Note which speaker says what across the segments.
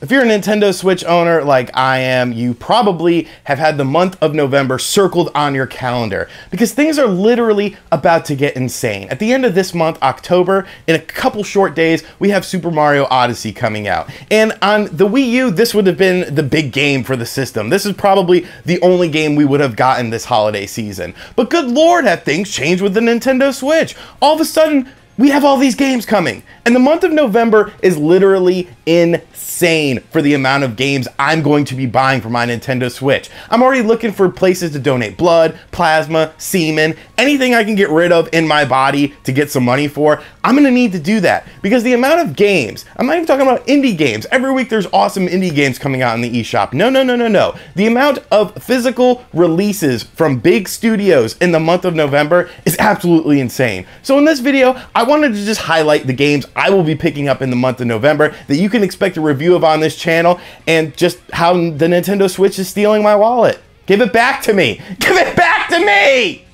Speaker 1: If you're a Nintendo Switch owner like I am, you probably have had the month of November circled on your calendar because things are literally about to get insane. At the end of this month, October, in a couple short days, we have Super Mario Odyssey coming out. And on the Wii U, this would have been the big game for the system. This is probably the only game we would have gotten this holiday season. But good Lord, have things changed with the Nintendo Switch. All of a sudden, we have all these games coming, and the month of November is literally insane for the amount of games I'm going to be buying for my Nintendo Switch. I'm already looking for places to donate blood, plasma, semen, anything I can get rid of in my body to get some money for. I'm gonna need to do that because the amount of games, I'm not even talking about indie games. Every week there's awesome indie games coming out in the eShop. No. The amount of physical releases from big studios in the month of November is absolutely insane. So in this video, I wanted to just highlight the games I will be picking up in the month of November that you can expect a review of on this channel, and just how the Nintendo Switch is stealing my wallet. Give it back to me! Give it back to me!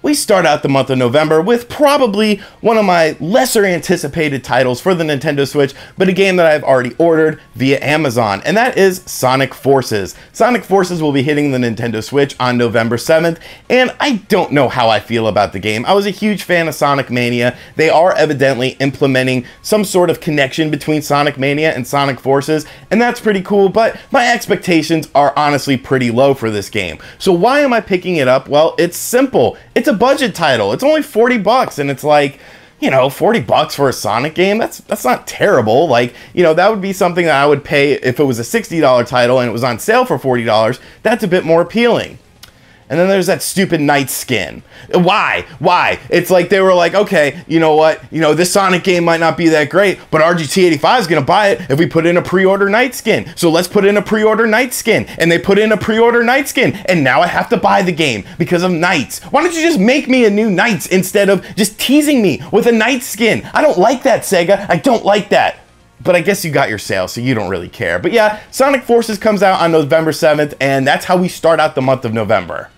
Speaker 1: We start out the month of November with probably one of my lesser anticipated titles for the Nintendo Switch, but a game that I've already ordered via Amazon, and that is Sonic Forces. Sonic Forces will be hitting the Nintendo Switch on November 7th, and I don't know how I feel about the game. I was a huge fan of Sonic Mania. They are evidently implementing some sort of connection between Sonic Mania and Sonic Forces, and that's pretty cool, but my expectations are honestly pretty low for this game. So why am I picking it up? Well, it's simple. It's a budget title. It's only 40 bucks, and it's like, you know, 40 bucks for a Sonic game, that's not terrible. Like, you know, that would be something that I would pay if it was a $60 title and it was on sale for $40. That's a bit more appealing. And then there's that stupid Knight skin. Why? It's like they were like, okay, you know what? You know, this Sonic game might not be that great, but RGT 85 is going to buy it if we put in a pre-order Knight skin. So let's put in a pre-order Knight skin. And they put in a pre-order Knight skin. And now I have to buy the game because of Knights. Why don't you just make me a new Knights instead of just teasing me with a Knight skin? I don't like that, Sega. I don't like that. But I guess you got your sale, so you don't really care. But yeah, Sonic Forces comes out on November 7th, and that's how we start out the month of November.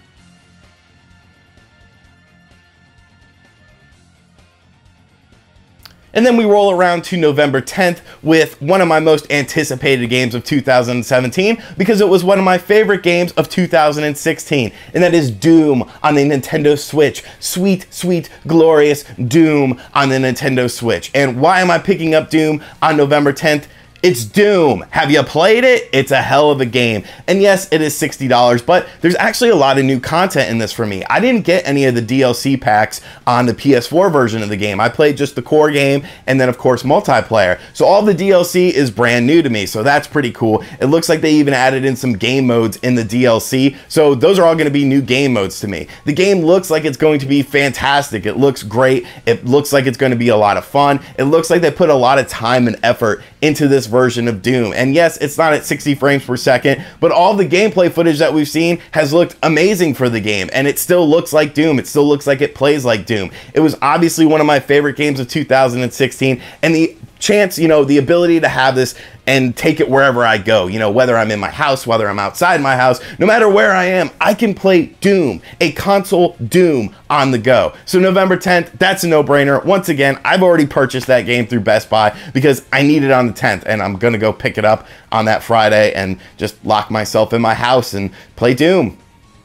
Speaker 1: And then we roll around to November 10th with one of my most anticipated games of 2017 because it was one of my favorite games of 2016, and that is Doom on the Nintendo Switch. Sweet, sweet, glorious Doom on the Nintendo Switch. And why am I picking up Doom on November 10th? It's Doom. Have you played it? It's a hell of a game. And yes, it is $60, but there's actually a lot of new content in this for me. I didn't get any of the DLC packs on the PS4 version of the game. I played just the core game and then of course multiplayer. So all the DLC is brand new to me, so that's pretty cool. It looks like they even added in some game modes in the DLC, so those are all going to be new game modes to me. The game looks like it's going to be fantastic. It looks great. It looks like it's going to be a lot of fun. It looks like they put a lot of time and effort into this version of Doom. And yes, it's not at 60 frames per second, but all the gameplay footage that we've seen has looked amazing for the game, and it still looks like Doom. It still looks like it plays like Doom. It was obviously one of my favorite games of 2016, and the chance, you know, the ability to have this and take it wherever I go, you know, whether I'm in my house, whether I'm outside my house, no matter where I am, I can play Doom, a console Doom on the go. So November 10th, that's a no-brainer. Once again, I've already purchased that game through Best Buy because I need it on the 10th, and I'm gonna go pick it up on that Friday and just lock myself in my house and play Doom.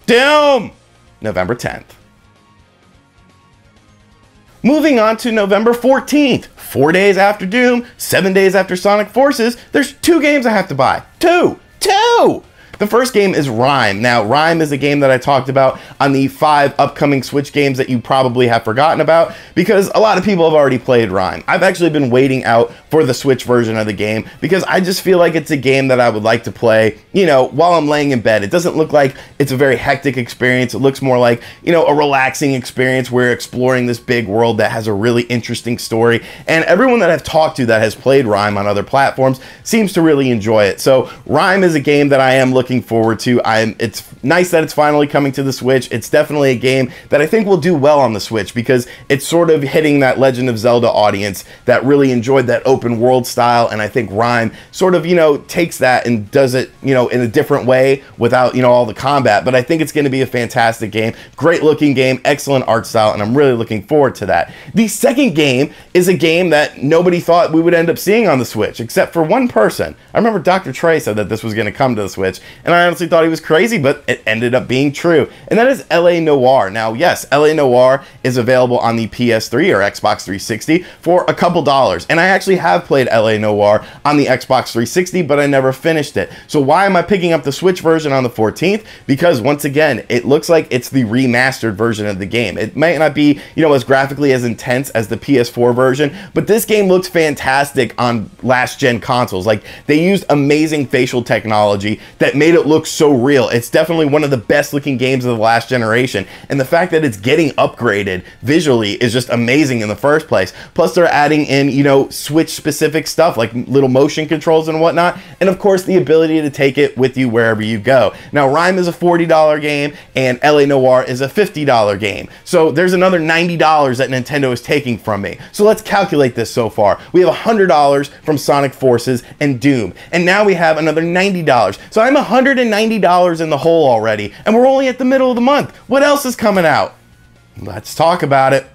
Speaker 1: Doom! November 10th. Moving on to November 14th, 4 days after Doom, 7 days after Sonic Forces, there's two games I have to buy. Two! The first game is Rime. Now, Rime is a game that I talked about on the 5 upcoming Switch games that you probably have forgotten about because a lot of people have already played Rime. I've actually been waiting out for the Switch version of the game because I just feel like it's a game that I would like to play, you know, while I'm laying in bed. It doesn't look like it's a very hectic experience. It looks more like, you know, a relaxing experience where you're exploring this big world that has a really interesting story. And everyone that I've talked to that has played Rime on other platforms seems to really enjoy it. So Rime is a game that I am looking looking forward to. It's nice that it's finally coming to the Switch. It's definitely a game that I think will do well on the Switch because it's sort of hitting that Legend of Zelda audience that really enjoyed that open world style, and I think Rime sort of, takes that and does it, in a different way without, all the combat. But I think it's going to be a fantastic game, great looking game, excellent art style, and I'm really looking forward to that. The second game is a game that nobody thought we would end up seeing on the Switch, except for one person. I remember Dr. Trey said that this was going to come to the Switch, and I honestly thought he was crazy, but it ended up being true, and that is LA Noire. Now, yes, LA Noire is available on the PS3 or Xbox 360 for a couple dollars, and I actually have played LA Noire on the Xbox 360, but I never finished it. So why am I picking up the Switch version on the 14th? Because once again, it looks like it's the remastered version of the game. It might not be, as graphically as intense as the PS4 version, but this game looks fantastic on last gen consoles. Like, they used amazing facial technology that made it look so real. It's definitely one of the best looking games of the last generation, and the fact that it's getting upgraded visually is just amazing in the first place. Plus they're adding in, Switch specific stuff like little motion controls and whatnot, and of course the ability to take it with you wherever you go. Now, Rime is a $40 game and LA Noire is a $50 game, so there's another $90 that Nintendo is taking from me. So let's calculate this. So far we have $100 from Sonic Forces and Doom, and now we have another $90, so I'm $190 in the hole already, and we're only at the middle of the month. What else is coming out? Let's talk about it.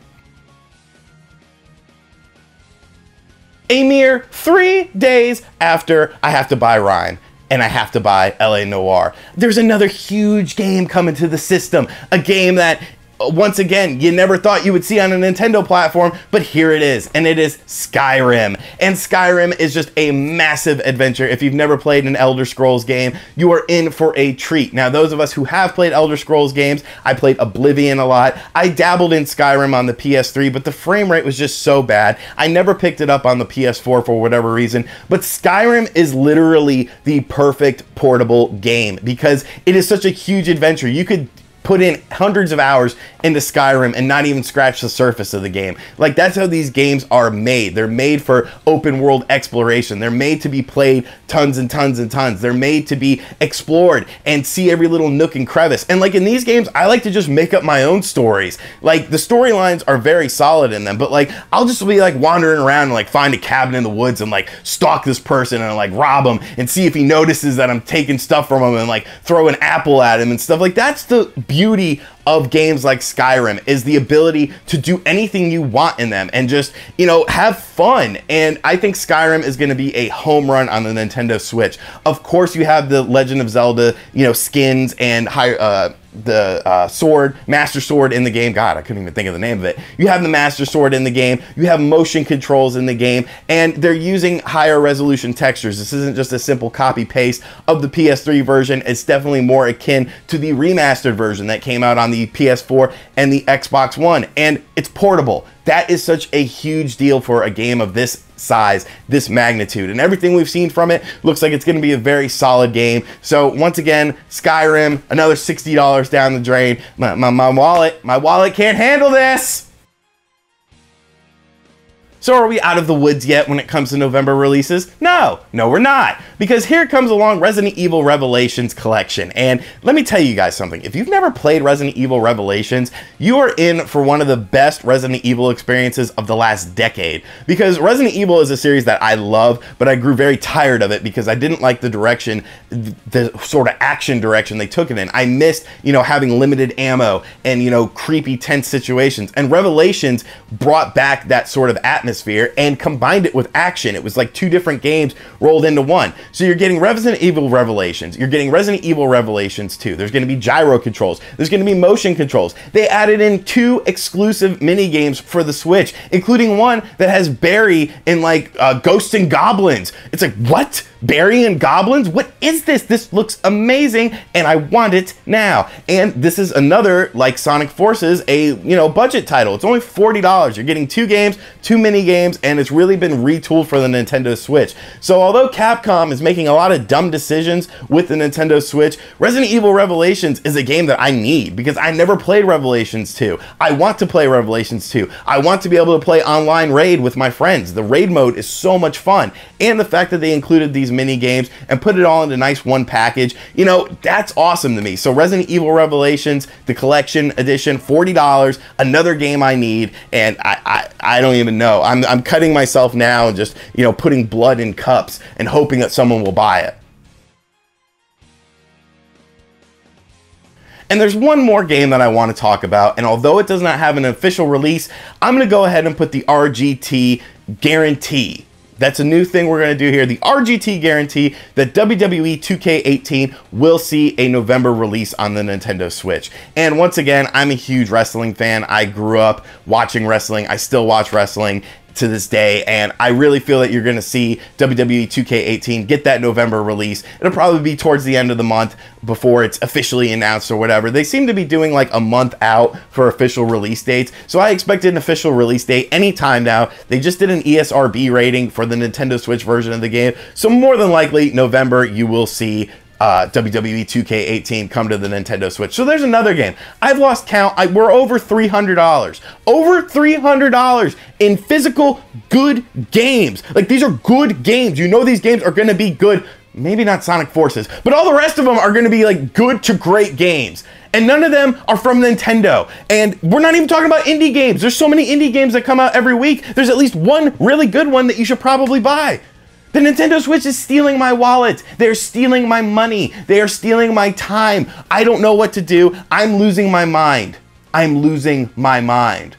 Speaker 1: A mere 3 days after I have to buy Rime and I have to buy LA Noire, there's another huge game coming to the system. A game that, once again, you never thought you would see on a Nintendo platform, but here it is, and it is Skyrim. And Skyrim is just a massive adventure. If you've never played an Elder Scrolls game, you are in for a treat. Now, those of us who have played Elder Scrolls games, I played Oblivion a lot. I dabbled in Skyrim on the PS3, but the frame rate was just so bad. I never picked it up on the PS4 for whatever reason, but Skyrim is literally the perfect portable game because it is such a huge adventure. You could put in hundreds of hours into Skyrim and not even scratch the surface of the game. Like, that's how these games are made. They're made for open world exploration. They're made to be played tons and tons and tons. They're made to be explored and see every little nook and crevice. And like in these games, I like to just make up my own stories. Like, the storylines are very solid in them, but like, I'll just be like wandering around and like find a cabin in the woods and like stalk this person and like rob him and see if he notices that I'm taking stuff from him and like throw an apple at him and stuff. Like, that's the beauty of games like Skyrim, is the ability to do anything you want in them and just, have fun. And I think Skyrim is going to be a home run on the Nintendo Switch. Of course, you have the Legend of Zelda, skins and sword, Master Sword in the game. God, I couldn't even think of the name of it. You have the Master Sword in the game, you have motion controls in the game, and they're using higher resolution textures. This isn't just a simple copy paste of the PS3 version. It's definitely more akin to the remastered version that came out on the PS4 and the Xbox One, and it's portable. That is such a huge deal for a game of this size, this magnitude, and everything we've seen from it looks like it's going to be a very solid game. So once again, Skyrim, another $60 down the drain. My wallet can't handle this. So are we out of the woods yet when it comes to November releases? No, we're not. Because here comes along Resident Evil Revelations Collection. And let me tell you guys something. If you've never played Resident Evil Revelations, you are in for one of the best Resident Evil experiences of the last decade. Because Resident Evil is a series that I love, but I grew very tired of it because I didn't like the direction, the sort of action direction they took it in. I missed, having limited ammo and, creepy, tense situations. And Revelations brought back that sort of atmosphere and combined it with action. It was like two different games rolled into one. So you're getting Resident Evil Revelations, you're getting Resident Evil Revelations 2. There's going to be gyro controls, there's going to be motion controls. They added in 2 exclusive mini games for the Switch, including one that has Barry in like Ghosts and Goblins. It's like, what? Barry and Goblins? What is this? This looks amazing and I want it now. And this is another, like Sonic Forces, a budget title. It's only $40. You're getting 2 games, 2 mini games, and it's really been retooled for the Nintendo Switch. So although Capcom is making a lot of dumb decisions with the Nintendo Switch, Resident Evil Revelations is a game that I need because I never played Revelations 2. I want to play Revelations 2. I want to be able to play online raid with my friends. The raid mode is so much fun. And the fact that they included these these mini games and put it all into nice one package, you know, that's awesome to me. So Resident Evil Revelations, the collection edition, $40, another game I need, and I don't even know. I'm cutting myself now and just, you know, putting blood in cups and hoping that someone will buy it. And there's one more game that I want to talk about, and although it does not have an official release, I'm going to go ahead and put the RGT guarantee. That's a new thing we're going to do here. The RGT guarantee that WWE 2K18 will see a November release on the Nintendo Switch. And once again, I'm a huge wrestling fan. I grew up watching wrestling. I still watch wrestling to this day, and I really feel that you're going to see WWE 2K18 get that November release. It'll probably be towards the end of the month before it's officially announced or whatever. They seem to be doing like a month out for official release dates, so I expected an official release date anytime now. They just did an ESRB rating for the Nintendo Switch version of the game, so more than likely November you will see WWE 2K18 come to the Nintendo Switch. So there's another game. I've lost count. We're over $300. Over $300 in physical good games. Like, these are good games. You know these games are going to be good. Maybe not Sonic Forces, but all the rest of them are going to be like good to great games. And none of them are from Nintendo. And we're not even talking about indie games. There's so many indie games that come out every week. There's at least one really good one that you should probably buy. The Nintendo Switch is stealing my wallet. They're stealing my money. They are stealing my time. I don't know what to do. I'm losing my mind. I'm losing my mind.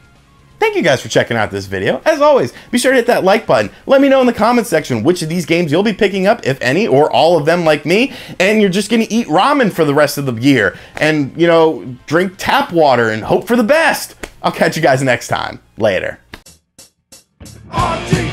Speaker 1: Thank you guys for checking out this video. As always, be sure to hit that like button. Let me know in the comments section which of these games you'll be picking up, if any, or all of them like me, and you're just gonna eat ramen for the rest of the year and, you know, drink tap water and hope for the best. I'll catch you guys next time. Later. RGT.